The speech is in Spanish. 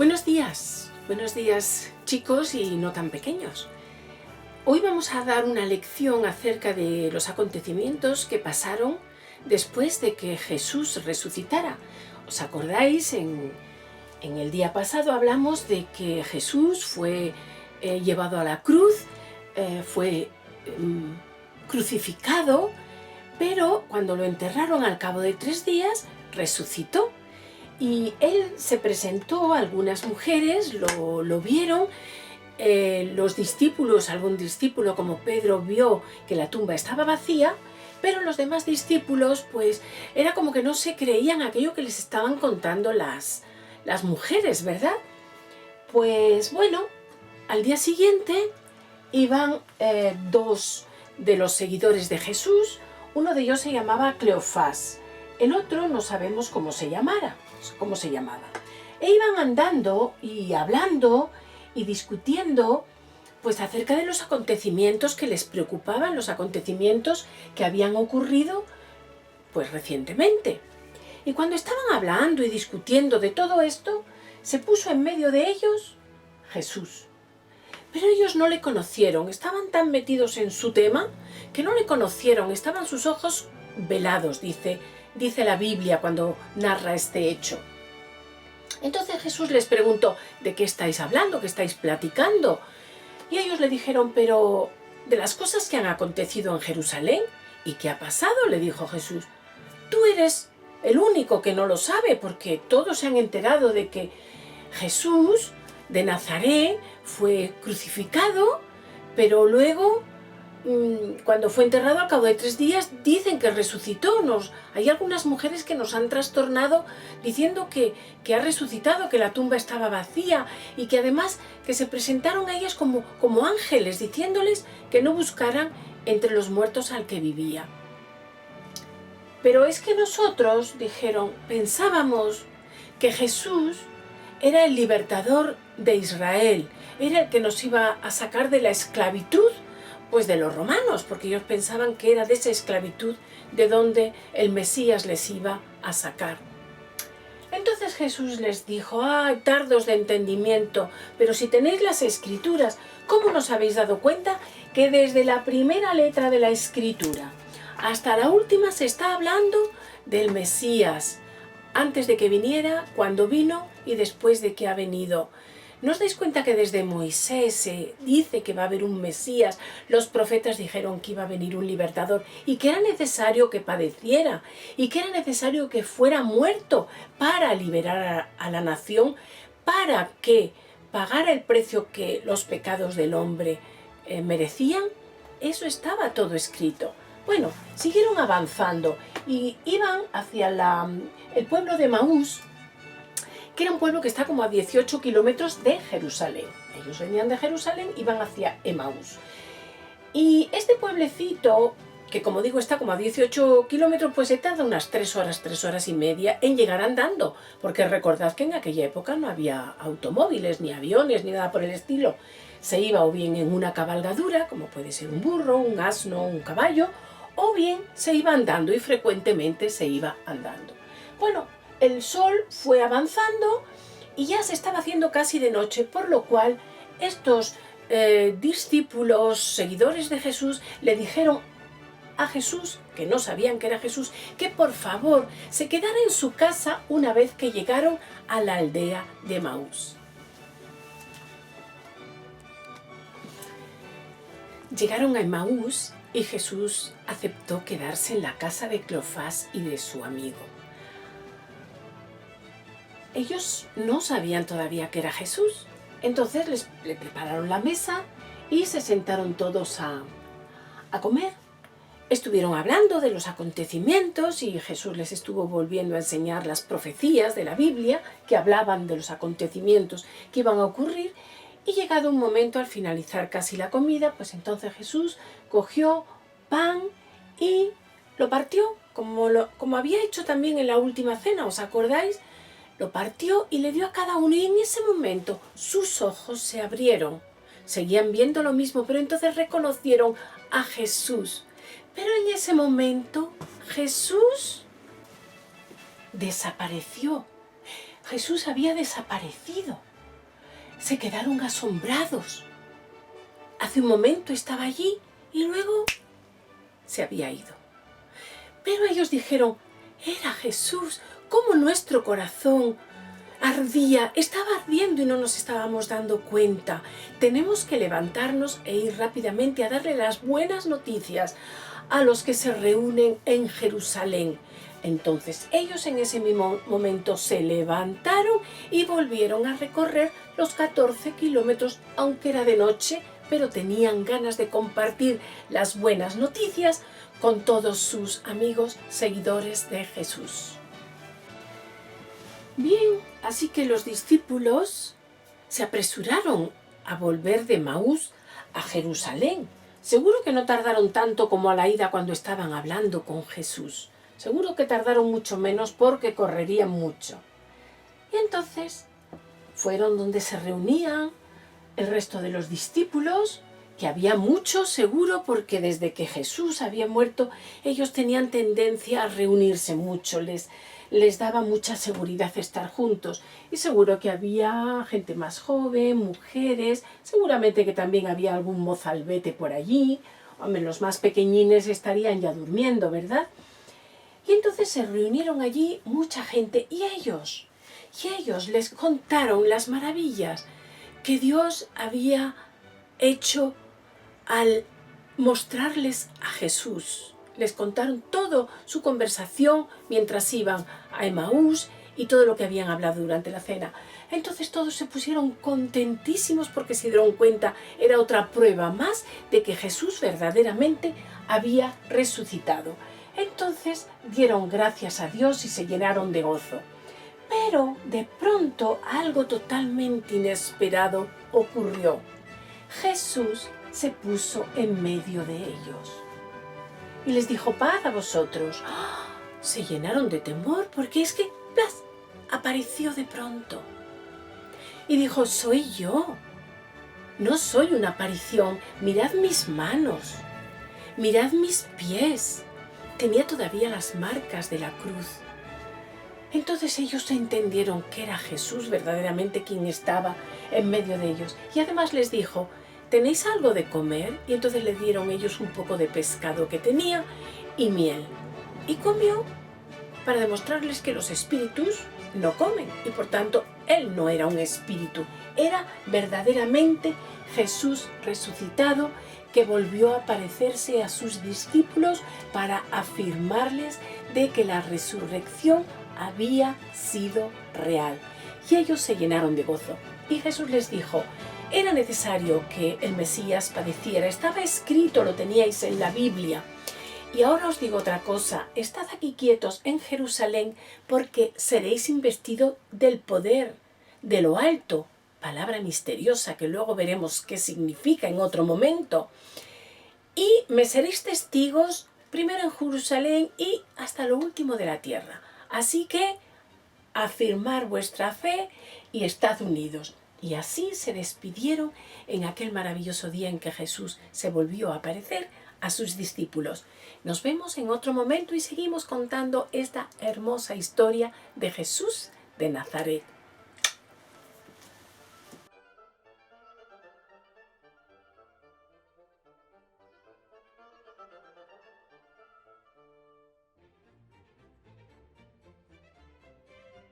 Buenos días chicos y no tan pequeños. Hoy vamos a dar una lección acerca de los acontecimientos que pasaron después de que Jesús resucitara. ¿Os acordáis? En el día pasado hablamos de que Jesús fue llevado a la cruz, fue crucificado, pero cuando lo enterraron al cabo de 3 días, resucitó. Y él se presentó, algunas mujeres lo vieron, los discípulos, algún discípulo como Pedro vio que la tumba estaba vacía, pero los demás discípulos pues era como que no se creían aquello que les estaban contando las mujeres, ¿verdad? Pues bueno, al día siguiente iban 2 de los seguidores de Jesús. Uno de ellos se llamaba Cleofás, el otro no sabemos cómo se llamaba. E iban andando y hablando y discutiendo pues acerca de los acontecimientos que les preocupaban, los acontecimientos que habían ocurrido pues recientemente. Y cuando estaban hablando y discutiendo de todo esto, se puso en medio de ellos Jesús. Pero ellos no le conocieron, estaban tan metidos en su tema que no le conocieron, estaban sus ojos velados, dice la Biblia cuando narra este hecho. Entonces Jesús les preguntó: ¿de qué estáis hablando? ¿Qué estáis platicando? Y ellos le dijeron: pero de las cosas que han acontecido en Jerusalén. ¿Y qué ha pasado?, le dijo Jesús. Tú eres el único que no lo sabe, porque todos se han enterado de que Jesús de Nazaret fue crucificado, pero luego cuando fue enterrado al cabo de 3 días dicen que resucitó. Hay algunas mujeres que nos han trastornado diciendo que ha resucitado, que la tumba estaba vacía y que además que se presentaron a ellas como ángeles diciéndoles que no buscaran entre los muertos al que vivía. Pero es que nosotros, dijeron, pensábamos que Jesús era el libertador de Israel, era el que nos iba a sacar de la esclavitud pues de los romanos, porque ellos pensaban que era de esa esclavitud de donde el Mesías les iba a sacar. Entonces Jesús les dijo: ¡ay, tardos de entendimiento! Pero si tenéis las Escrituras, ¿cómo no os habéis dado cuenta que desde la primera letra de la Escritura hasta la última se está hablando del Mesías, antes de que viniera, cuando vino y después de que ha venido? ¿No os dais cuenta que desde Moisés se dice que va a haber un Mesías? Los profetas dijeron que iba a venir un libertador y que era necesario que padeciera y que era necesario que fuera muerto para liberar a la nación, para que pagara el precio que los pecados del hombre merecían. Eso estaba todo escrito. Bueno, siguieron avanzando y iban hacia el pueblo de Emaús, que era un pueblo que está como a 18 kilómetros de Jerusalén. Ellos venían de Jerusalén, iban hacia Emaús. Y este pueblecito, que como digo está como a 18 kilómetros, pues se tarda unas 3 horas y media en llegar andando, porque recordad que en aquella época no había automóviles, ni aviones, ni nada por el estilo. Se iba o bien en una cabalgadura, como puede ser un burro, un asno, un caballo, o bien se iba andando, y frecuentemente se iba andando. Bueno, el sol fue avanzando y ya se estaba haciendo casi de noche, por lo cual estos discípulos, seguidores de Jesús, le dijeron a Jesús, que no sabían que era Jesús, que por favor se quedara en su casa una vez que llegaron a la aldea de Emaús. Llegaron a Emaús y Jesús aceptó quedarse en la casa de Cleofás y de su amigo. Ellos no sabían todavía que era Jesús, entonces le prepararon la mesa y se sentaron todos a comer. Estuvieron hablando de los acontecimientos y Jesús les estuvo volviendo a enseñar las profecías de la Biblia que hablaban de los acontecimientos que iban a ocurrir. Y llegado un momento, al finalizar casi la comida, pues entonces Jesús cogió pan y lo partió, como había hecho también en la última cena, ¿os acordáis? Lo partió y le dio a cada uno, y en ese momento sus ojos se abrieron. Seguían viendo lo mismo, pero entonces reconocieron a Jesús. Pero en ese momento Jesús desapareció. Jesús había desaparecido. se quedaron asombrados. Hace un momento estaba allí y luego se había ido. Pero ellos dijeron, era Jesús, ¿cómo nuestro corazón ardía? Estaba ardiendo y no nos estábamos dando cuenta. Tenemos que levantarnos e ir rápidamente a darle las buenas noticias a los que se reúnen en Jerusalén. Entonces ellos en ese mismo momento se levantaron y volvieron a recorrer los 14 kilómetros, aunque era de noche, pero tenían ganas de compartir las buenas noticias con todos sus amigos seguidores de Jesús. Bien, así que los discípulos se apresuraron a volver de Emaús a Jerusalén. Seguro que no tardaron tanto como a la ida cuando estaban hablando con Jesús. Seguro que tardaron mucho menos porque correrían mucho. Y entonces fueron donde se reunían el resto de los discípulos, que había muchos seguro porque desde que Jesús había muerto ellos tenían tendencia a reunirse mucho, les daba mucha seguridad estar juntos. Y seguro que había gente más joven, mujeres, seguramente que también había algún mozalbete por allí. Hombre, los más pequeñines estarían ya durmiendo, ¿verdad? Y entonces se reunieron allí mucha gente y ellos les contaron las maravillas que Dios había hecho al mostrarles a Jesús. Les contaron toda su conversación mientras iban a Emaús y todo lo que habían hablado durante la cena. Entonces todos se pusieron contentísimos porque se dieron cuenta, era otra prueba más de que Jesús verdaderamente había resucitado. Entonces dieron gracias a Dios y se llenaron de gozo. Pero de pronto algo totalmente inesperado ocurrió. Jesús se puso en medio de ellos y les dijo, paz a vosotros. ¡Oh! Se llenaron de temor porque es que ¡plas! Apareció de pronto y dijo, soy yo, no soy una aparición, mirad mis manos, mirad mis pies, tenía todavía las marcas de la cruz. Entonces ellos entendieron que era Jesús verdaderamente quien estaba en medio de ellos. Y además les dijo, ¿tenéis algo de comer? Y entonces le dieron ellos un poco de pescado que tenía y miel. Y comió para demostrarles que los espíritus no comen. Y por tanto, él no era un espíritu. Era verdaderamente Jesús resucitado que volvió a aparecerse a sus discípulos para afirmarles de que la resurrección había sido real. Y ellos se llenaron de gozo. Y Jesús les dijo, era necesario que el Mesías padeciera. Estaba escrito, lo teníais en la Biblia. Y ahora os digo otra cosa, estad aquí quietos en Jerusalén porque seréis investidos del poder, de lo alto. Palabra misteriosa que luego veremos qué significa en otro momento. Y me seréis testigos primero en Jerusalén y hasta lo último de la tierra. Así que afirmar vuestra fe y estad unidos. Y así se despidieron en aquel maravilloso día en que Jesús se volvió a aparecer a sus discípulos. Nos vemos en otro momento y seguimos contando esta hermosa historia de Jesús de Nazaret.